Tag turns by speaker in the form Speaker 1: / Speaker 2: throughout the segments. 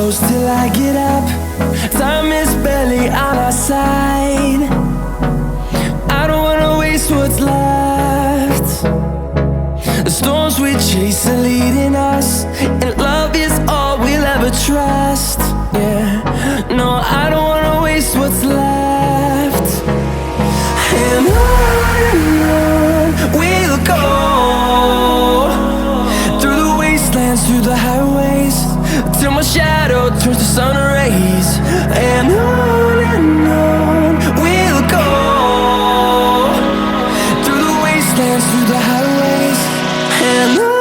Speaker 1: close till I get up. Time is barely on our side. I don't wanna waste what's left. The storms we chase are leading us, and love is all we'll ever trust. Yeah, no, I don't wanna waste what's left. And on we'll go, through the wastelands, through the highways, till my shadow turns to sun rays. And on we'll go, through the wastelands, through the highways, and on.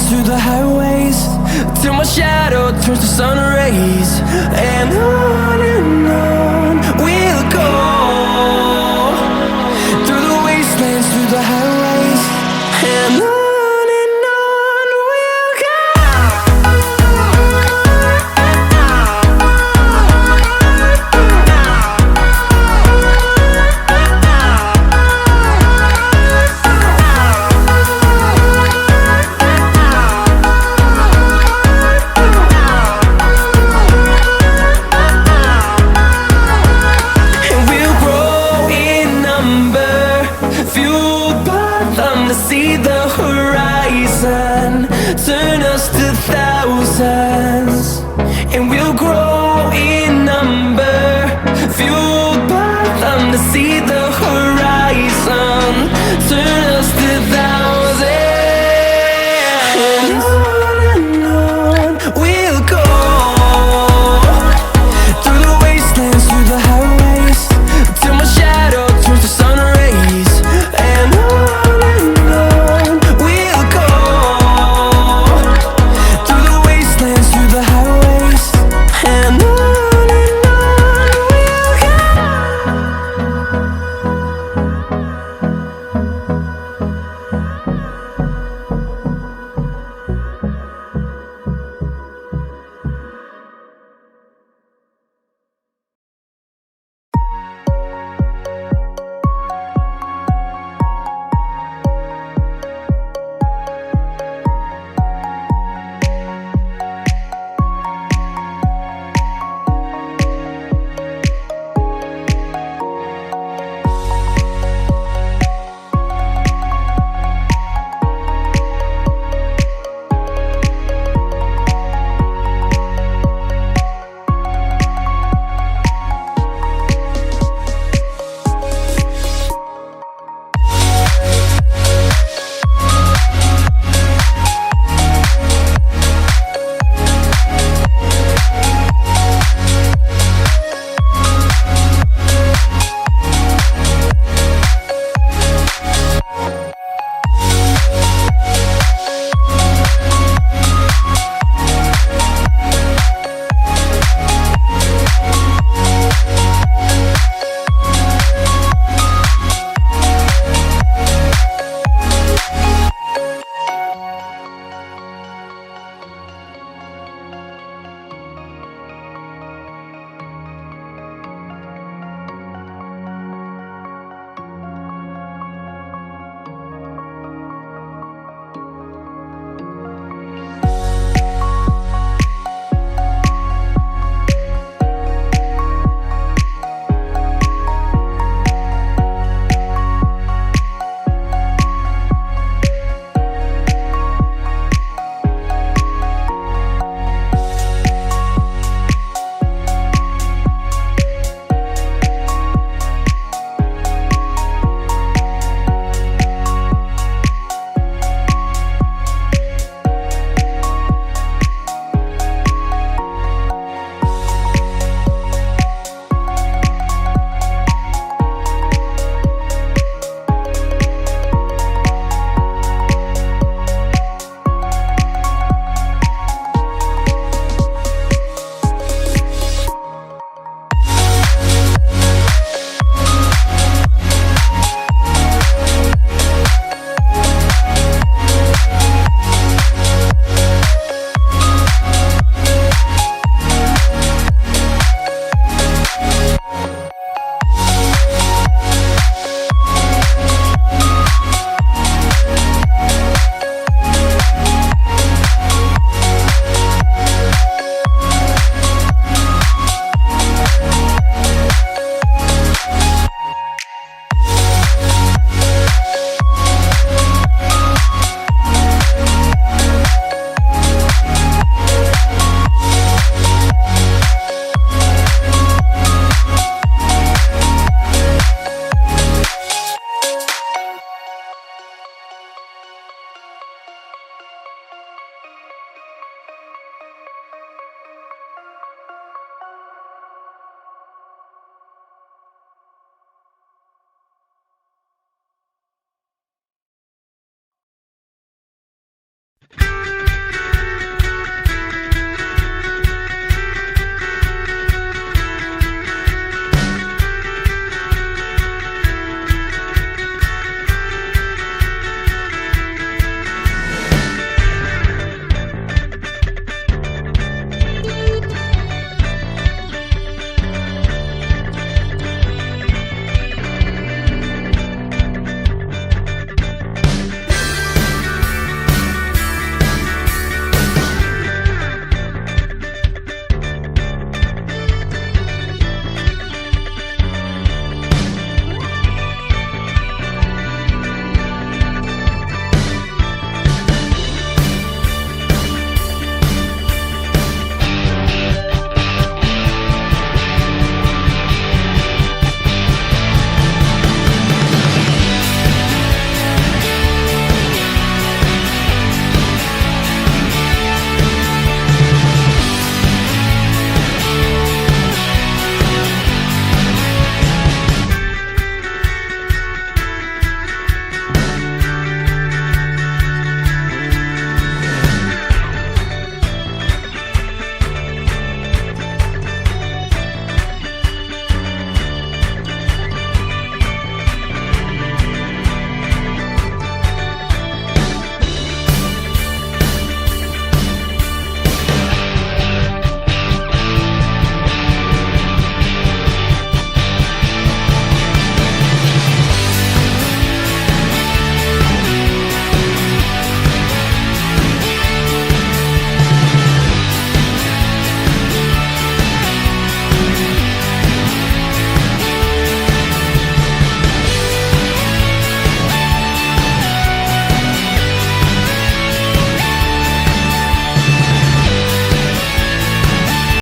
Speaker 1: Through the highways, till my shadow turns to sun rays. And on we'll go, through the wastelands, through the highways, and on.